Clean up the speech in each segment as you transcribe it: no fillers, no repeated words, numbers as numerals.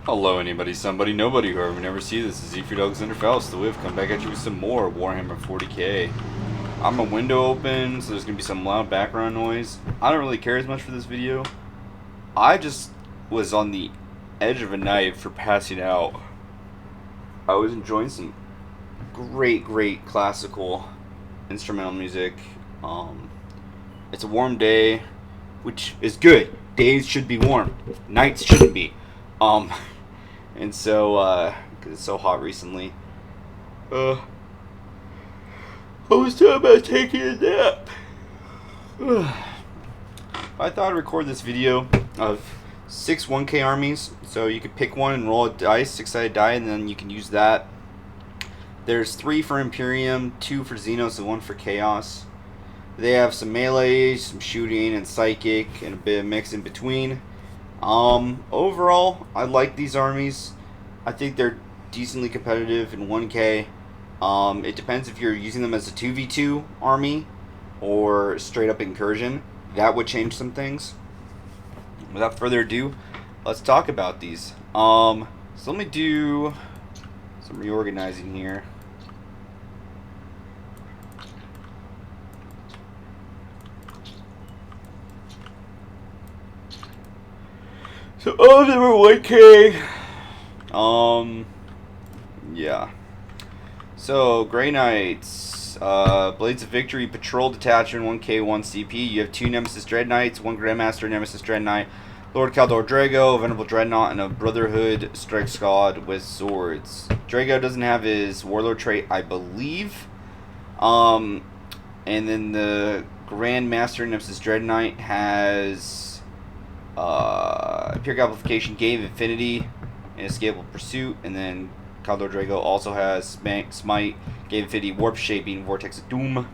Hello, anybody, somebody, nobody, whoever we never see this. Is Zephyr Alexander Faust, the Wiv, come back at you with some more Warhammer 40k. I'm a window open, so there's gonna be some loud background noise. I don't really care as much for this video. I just was on the edge of a knife for passing out. I was enjoying some great classical instrumental music. It's a warm day, which is good. Days should be warm. Nights shouldn't be. And so, 'cause it's so hot recently, I was talking about taking a nap. I thought I'd record this video of 6 1K armies, so you could pick one and roll a dice, 6-sided die, and then you can use that. There's 3 for Imperium, 2 for Xenos, and 1 for Chaos. They have some melee, some shooting, and psychic, and a bit of mix in between. Overall, I like these armies. I think they're decently competitive in 1K. It depends if you're using them as a 2v2 army or straight up incursion. That would change some things. Without further ado, let's talk about these. So let me do some reorganizing here. So all of them are 1K. Yeah. So, Grey Knights, Blades of Victory, Patrol Detachment, 1K, 1 CP. You have 2 Nemesis Dread Knights, 1 Grandmaster Nemesis Dread Knight, Lord Caldor Drago, Venerable Dreadnought, and a Brotherhood Strike Squad with swords. Drago doesn't have his Warlord trait, I believe. And then the Grandmaster Nemesis Dread Knight has Pure Amplification, Gave Infinity, and Escapable Pursuit, and then Caldor Drago also has Smite, Gave Infinity, Warp Shaping, Vortex of Doom.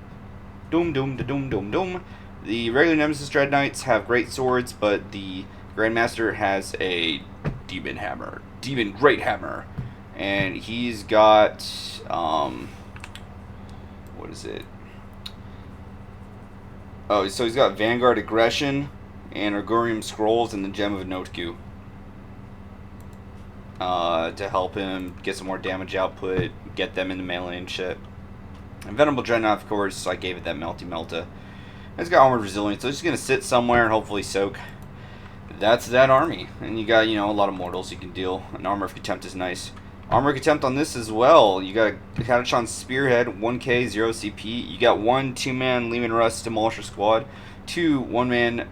Doom. The regular Nemesis Dread Knights have great swords, but the Grandmaster has a Demon Hammer. Demon Great Hammer. And he's got, what is it? Oh, so he's got Vanguard Aggression, and Argurium Scrolls, and the Gem of Notku. To help him get some more damage output, get them into melee and shit. And Venerable Dreadnought, of course, I gave it that Melta. It's got Armored Resilience, so it's just going to sit somewhere and hopefully soak. That's that army. And you got, a lot of mortals you can deal. An Armor of Contempt is nice. Armor of Contempt on this as well. You got a Catachon Spearhead, 1K, 0 CP. You got 1 2-man Lehman Russ Demolisher Squad. 2 1-man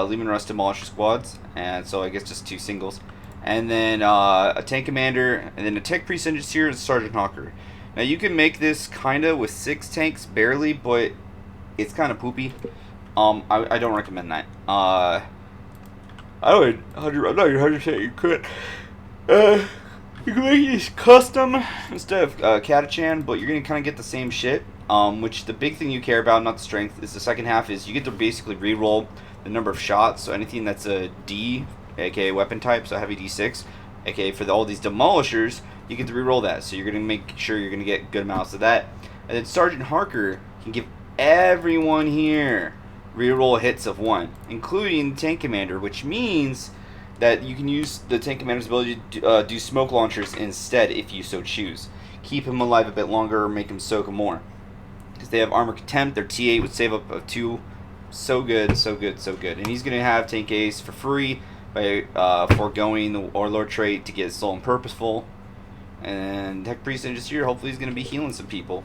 Lehman Russ Demolisher Squads. And so I guess just 2 singles. And then a Tank Commander, and then a Tech Priest Engineer and Sergeant Hawker. Now you can make this kinda with 6 tanks, barely, but it's kinda poopy. I don't recommend that. I'm not even 100% you could. You can make these custom instead of Catachan, but you're gonna kinda get the same shit. Which the big thing you care about, not the strength, is the second half is you get to basically re-roll the number of shots. So anything that's a D, aka weapon type, so heavy D6, aka for all these demolishers, you get to reroll that. So you're gonna make sure you're gonna get good amounts of that. And then Sergeant Harker can give everyone here reroll hits of 1, including the Tank Commander, which means that you can use the Tank Commander's ability to do smoke launchers instead if you so choose. Keep him alive a bit longer or make him soak more. Because they have Armor Contempt, their T8 would save up of 2. So good. And he's gonna have Tank Ace for free by foregoing the Warlord trait to get Soul and Purposeful. And Tech Priest Engineer, hopefully he's going to be healing some people.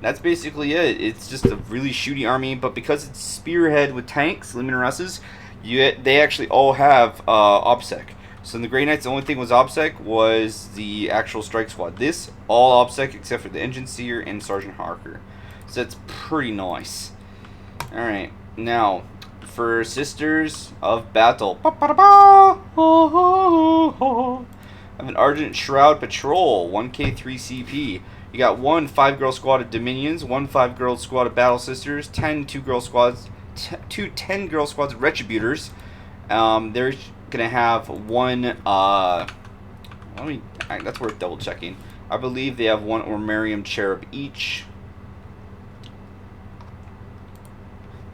That's basically it. It's just a really shooty army, but because it's Spearhead with tanks, Lehman Russes, they actually all have OBSEC. So in the Grey Knights, the only thing was OBSEC was the actual Strike Squad. This, all OBSEC except for the Engine Seer and Sergeant Harker. So that's pretty nice. Alright, now for Sisters of Battle. I have an Argent Shroud Patrol, 1K 3 CP. You got 1 5-girl squad of Dominions, 1 5-girl squad of Battle Sisters, 10 2-girl squads, 2 10-girl squads of Retributors. They're gonna have 1. That's worth double checking. I believe they have 1 Ormarium Cherub each.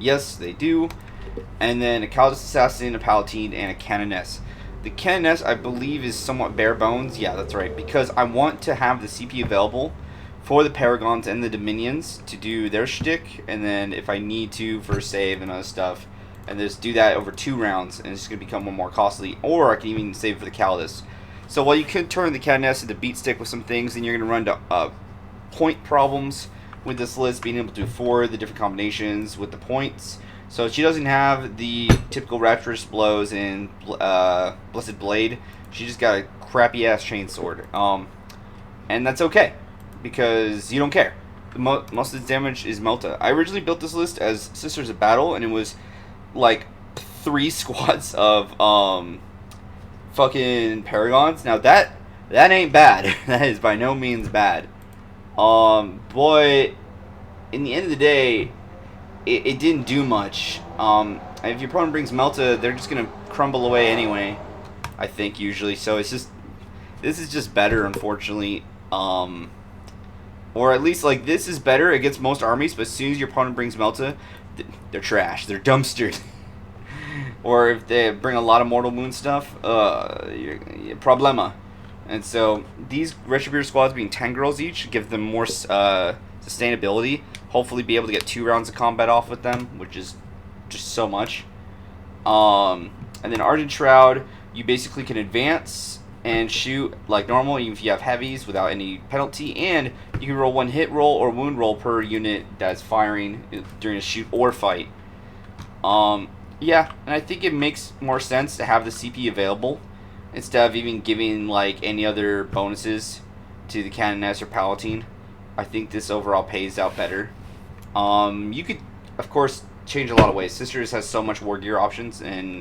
Yes, they do. And then a Caldus Assassin, a Palatine, and a Canoness. The The Canoness, I believe, is somewhat bare bones. Yeah, that's right. Because I want to have the CP available for the Paragons and the Dominions to do their shtick, and then if I need to for save and other stuff, and just do that over 2 rounds, and it's going to become more costly. Or I can even save it for the Calidus. So while you could turn the Canoness into beat stick with some things, then you're going to run into point problems with this list, being able to afford the different combinations with the points. So she doesn't have the typical Rapturous Blows and Blessed Blade. She just got a crappy ass chainsword. And that's okay, because you don't care. Most of the damage is Melta. I originally built this list as Sisters of Battle, and it was like 3 squads of fucking Paragons. Now that ain't bad. That is by no means bad. Boy, in the end of the day, it didn't do much. If your opponent brings Melta, they're just gonna crumble away anyway, I think, usually. So it's just, this is just better, unfortunately. Or at least, like, this is better against most armies, but as soon as your opponent brings Melta, they're trash. They're dumpsters. Or if they bring a lot of Mortal Wound stuff, problema. And so these Retributor squads being 10 girls each give them more sustainability. Hopefully be able to get 2 rounds of combat off with them, which is just so much. And then Ardent Shroud, you basically can advance and shoot like normal, even if you have heavies, without any penalty. And you can roll 1 hit roll or wound roll per unit that's firing during a shoot or fight. Yeah, and I think it makes more sense to have the CP available instead of even giving like any other bonuses to the Canoness or Palatine. I think this overall pays out better. You could, of course, change a lot of ways. Sisters has so much war gear options and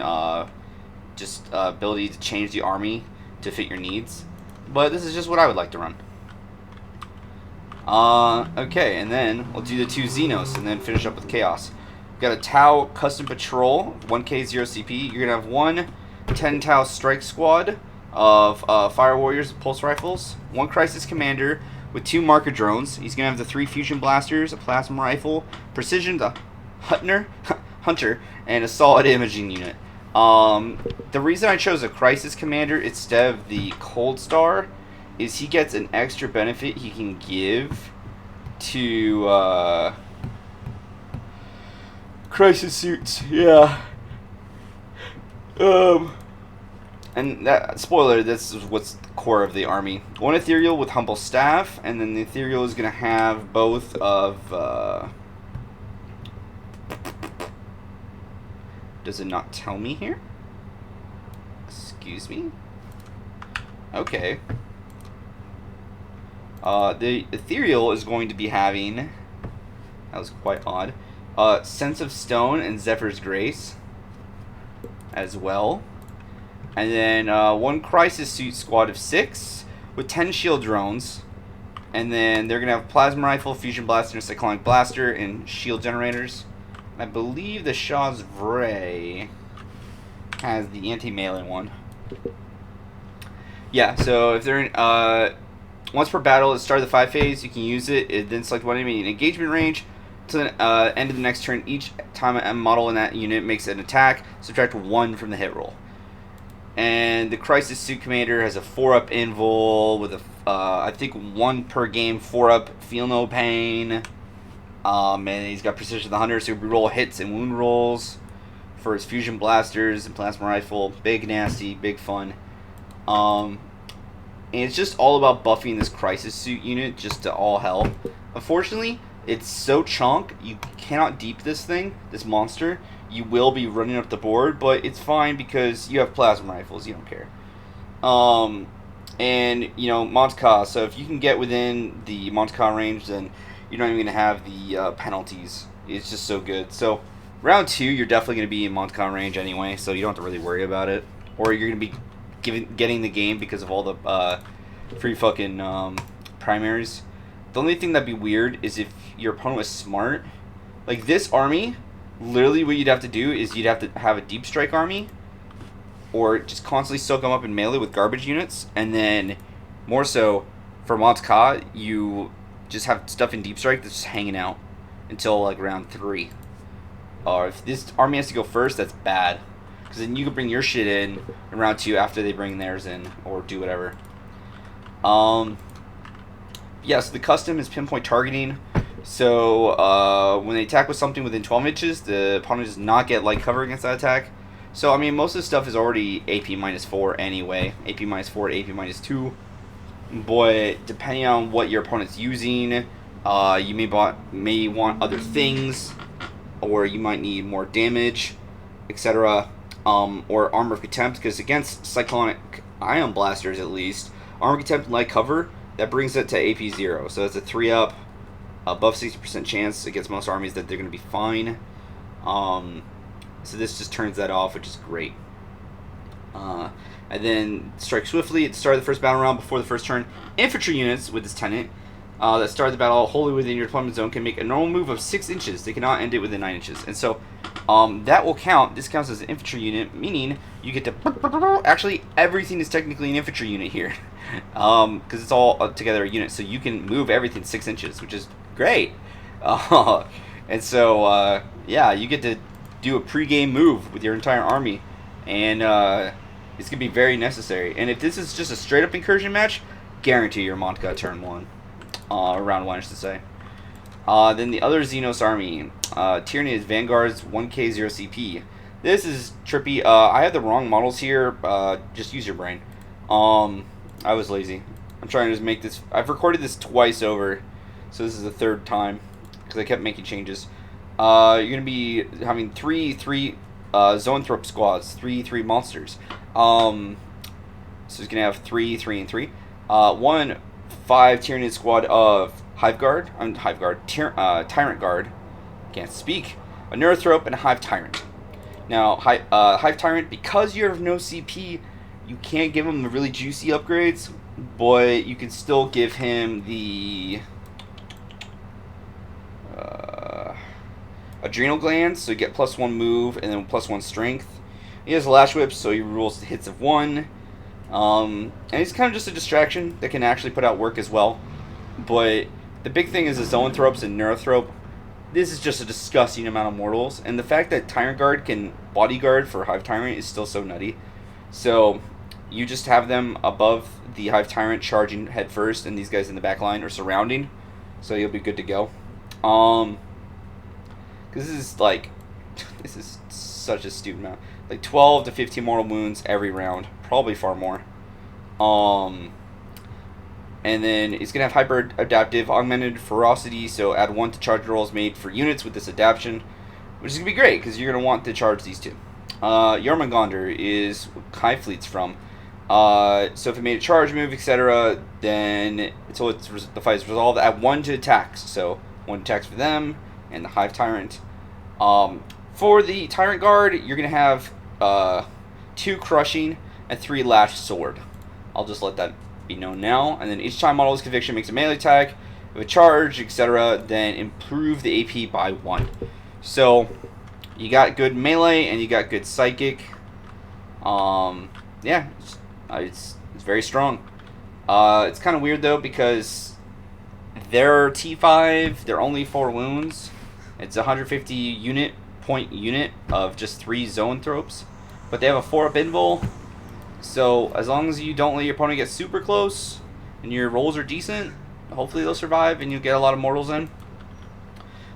just ability to change the army to fit your needs. But this is just what I would like to run. Okay, and then we'll do the 2 Xenos and then finish up with Chaos. We've got a Tau Custom Patrol, 1k 0 CP. You're going to have 1 10 Tau Strike Squad of Fire Warriors with Pulse Rifles, 1 Crisis Commander with 2 Marker Drones. He's going to have the 3 Fusion Blasters, a Plasma Rifle, Precision, the Hunter, and a Solid Imaging Unit. The reason I chose a Crisis Commander instead of the Cold Star is he gets an extra benefit he can give to Crisis Suits. Yeah. And that, spoiler, this is what's the core of the army. 1 Ethereal with Humble Staff, and then the Ethereal is going to have both of, does it not tell me here? Excuse me? Okay. The Ethereal is going to be having, that was quite odd, Sense of Stone and Zephyr's Grace as well. And then 1 Crisis Suit squad of 6 with 10 shield drones. And then they're going to have Plasma Rifle, Fusion Blaster, and Cyclonic Blaster, and shield generators. I believe the Shah's Vray has the anti-melee one. Yeah, so if they're in, once per battle at the start of the 5 phase, you can use it. Then select 1 enemy in engagement range. To the end of the next turn, each time a model in that unit makes an attack, subtract 1 from the hit roll. And the Crisis Suit Commander has a 4-up invul with a, I think 1 per game 4-up Feel No Pain. And he's got Precision of the Hunter, so he'll roll hits and wound rolls for his Fusion Blasters and Plasma Rifle. Big nasty, big fun. And it's just all about buffing this Crisis Suit unit just to all hell. Unfortunately, it's so chunk, you cannot deep this thing, this monster. You will be running up the board, but it's fine because you have Plasma Rifles, you don't care. And, you know, Montka, so if you can get within the Montka range, then you're not even going to have the penalties. It's just so good. So, round 2, you're definitely going to be in Montka range anyway, so you don't have to really worry about it. Or you're going to be getting the game because of all the free fucking primaries. The only thing that'd be weird is if your opponent was smart. Like, this army, literally what you'd have to do is you'd have to have a deep strike army, or just constantly soak them up in melee with garbage units, and then more so for Montka, you just have stuff in deep strike that's just hanging out until like round 3. Or if this army has to go first, that's bad. because then you can bring your shit in round 2 after they bring theirs in, or do whatever. Yes, the custom is pinpoint targeting. So when they attack with something within 12 inches, the opponent does not get light cover against that attack. So I mean, most of the stuff is already AP -4 anyway. AP -4 to AP -2. But depending on what your opponent's using, you may want other things, or you might need more damage, etc. Or Armor of Contempt, because against Cyclonic Ion Blasters at least, Armor of Contempt and Light Cover, that brings it to AP 0. So it's a 3-up, above 60% chance against most armies that they're going to be fine. So this just turns that off, which is great. And then strike swiftly at the start of the first battle round before the first turn. Infantry units with this tenant that start the battle wholly within your deployment zone can make a normal move of 6 inches. They cannot end it within 9 inches. And so that will count. This counts as an infantry unit, meaning you get to... Actually, everything is technically an infantry unit here. Because it's all together a unit. So you can move everything 6 inches, which is great. And so, yeah, you get to do a pre-game move with your entire army. And it's going to be very necessary. And if this is just a straight-up incursion match, guarantee your Montka turn 1. Round 1, I should say. Then the other Xenos army. Tyrant is Vanguard's 1k 0 CP. This is trippy. I have the wrong models here. Just use your brain. I was lazy. I'm trying to just make this... I've recorded this twice over. So this is the 3rd time. Because I kept making changes. You're going to be having three Zoanthrope squads. 3 monsters. So it's going to have 3, and 3. 1 5 Tyranid squad of Tyrant Guard. Can't speak. A Neurothrope and a Hive Tyrant. Now, Hive Tyrant, because you have no CP, you can't give him the really juicy upgrades, but you can still give him the Adrenal Glands, so you get +1 move and then +1 strength. He has Lash Whip, so he rules the hits of 1. And he's kind of just a distraction that can actually put out work as well. But the big thing is the Zoanthropes and Neurothrope. This is just a disgusting amount of mortals. And the fact that Tyrant Guard can bodyguard for Hive Tyrant is still so nutty. So you just have them above the Hive Tyrant charging head first, and these guys in the back line are surrounding. So you'll be good to go. Because this is such a stupid amount. Like 12 to 15 mortal wounds every round. Probably far more. And then it's going to have Hyper Adaptive Augmented Ferocity, so add 1 to charge rolls made for units with this adaptation, which is going to be great, because you're going to want to charge these 2. Jormungandr is Hive Fleet's from. So if it made a charge move, etc., then until the fight is resolved, add 1 to attacks. So 1 attacks for them, and the Hive Tyrant. For the Tyrant Guard, you're going to have 2 Crushing and 3 Lashed Sword. I'll just let that be known now. And then each time Model's Conviction makes a melee attack, with a charge, etc., then improve the AP by 1. So you got good melee and you got good psychic. Yeah, it's very strong. It's kind of weird though, because their T5, they're only 4 wounds. It's a 150 point unit of just 3 Zoanthropes, but they have a 4-up invul. So as long as you don't let your opponent get super close and your rolls are decent, hopefully they'll survive and you'll get a lot of mortals in.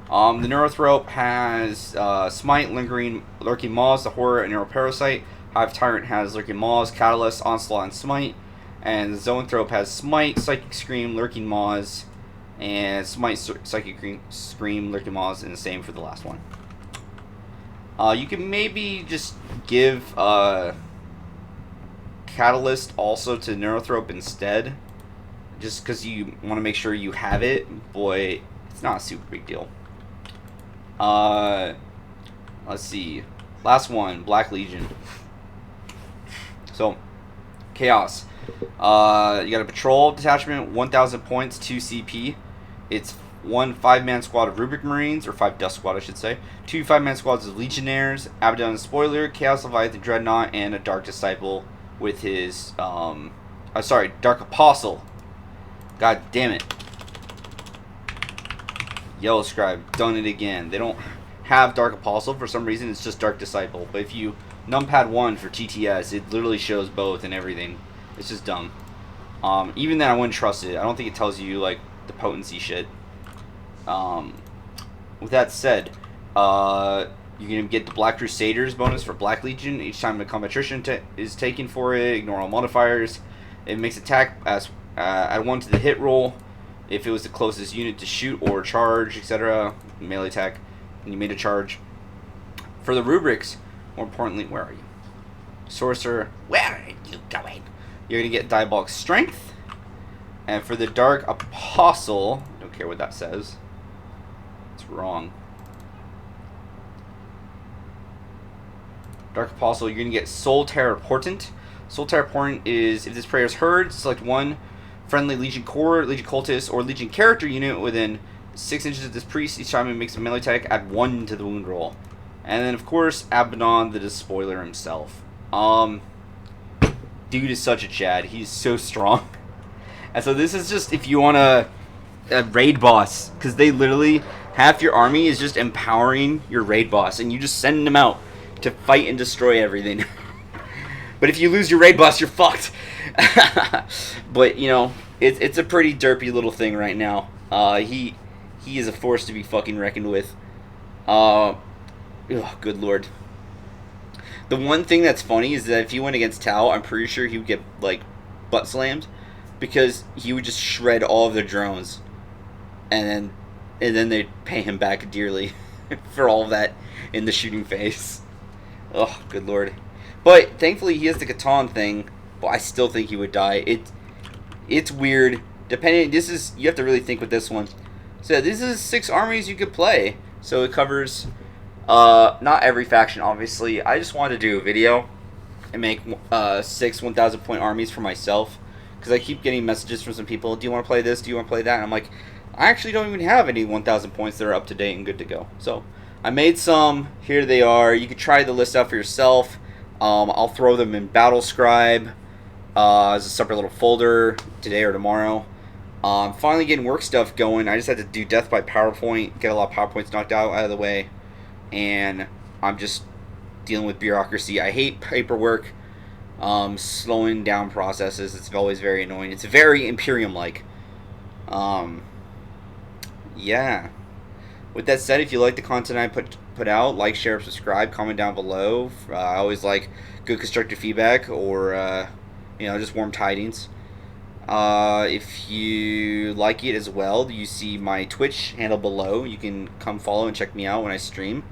The Neurothrope has Smite, Lurking Maws, the Horror, and Neuroparasite. Hive Tyrant has Lurking Maws, Catalyst, Onslaught, and Smite. And the Zoanthrope has Smite, Psychic Scream, Lurking Maws, and Smite, Psychic Scream, Lurking Maws, and the same for the last one. You can maybe just give Catalyst also to Neurothrope instead, just because you want to make sure you have it, but it's not a super big deal. Let's see. Last one, Black Legion. So, Chaos. You got a Patrol Detachment, 1,000 points, 2 CP. It's 1 5-man squad of Rubric Marines, or 5 Dust Squad, I should say. 2 5-man squads of Legionnaires, Abaddon Spoiler, Chaos Leviathan Dreadnought, and a Dark Disciple with his, Dark Apostle. God damn it. Yellow Scribe, done it again. They don't have Dark Apostle for some reason, it's just Dark Disciple. But if you Numpad 1 for TTS, it literally shows both and everything. It's just dumb. Even then, I wouldn't trust it. I don't think it tells you, like, the potency shit. With that said, you're going to get the Black Crusaders bonus for Black Legion. Each time the combat attrition is taken for it, ignore all modifiers. It makes attack as add 1 to the hit roll if it was the closest unit to shoot or charge, etc. Melee attack, and you made a charge. For the rubrics, more importantly, where are you? Sorcerer, where are you going? You're going to get Diabolic Strength. And for the Dark Apostle, I don't care what that says. It's wrong. Dark Apostle, you're going to get Soul Terror Portent. Soul Terror Portent is, if this prayer is heard, select one friendly Legion Core, Legion Cultist, or Legion character unit within 6 inches of this priest. Each time it makes a melee attack, add 1 to the wound roll. And then, of course, Abaddon, the Despoiler himself. Dude is such a Chad. He's so strong. And so this is just if you want a raid boss. Because they literally, half your army is just empowering your raid boss. And you just send them out to fight and destroy everything. But if you lose your raid boss, you're fucked. But, you know, it's a pretty derpy little thing right now. He is a force to be fucking reckoned with. Oh, good lord. The one thing that's funny is that if he went against Tau, I'm pretty sure he would get, like, butt slammed. Because he would just shred all of their drones. And then they'd pay him back dearly for all of that in the shooting phase. Oh, good lord. But, thankfully, he has the Catan thing. But I still think he would die. It's weird. Depending, you have to really think with this one. So, this is 6 armies you could play. So, it covers... not every faction, obviously. I just wanted to do a video and make 6 1,000 point armies for myself. Because I keep getting messages from some people, do you want to play this, do you want to play that? And I'm like, I actually don't even have any 1,000 points that are up to date and good to go. So, I made some. Here they are. You could try the list out for yourself. I'll throw them in Battle Scribe as a separate little folder today or tomorrow. Finally getting work stuff going. I just had to do death by PowerPoint, get a lot of PowerPoints knocked out of the way. And I'm just dealing with bureaucracy. I hate paperwork, slowing down processes. It's always very annoying. It's very Imperium-like. Yeah. With that said, if you like the content I put out, like, share, subscribe, comment down below. I always like good constructive feedback or, just warm tidings. If you like it as well, you see my Twitch handle below. You can come follow and check me out when I stream.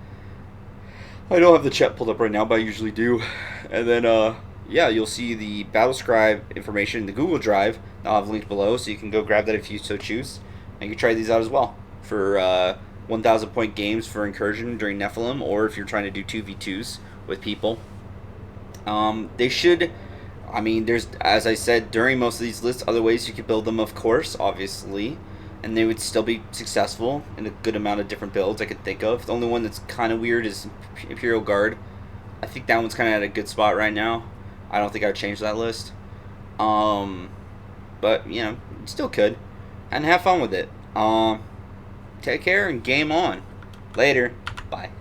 I don't have the chat pulled up right now, but I usually do. And then, you'll see the Battle Scribe information in the Google Drive. I'll have linked below, so you can go grab that if you so choose. And you can try these out as well for 1,000 point games for Incursion during Nephilim, or if you're trying to do 2v2s with people. They should... there's, as I said, during most of these lists, other ways you could build them, of course, obviously. And they would still be successful in a good amount of different builds I could think of. The only one that's kind of weird is Imperial Guard. I think that one's kind of at a good spot right now. I don't think I would change that list. But, still could. And have fun with it. Take care and game on. Later. Bye.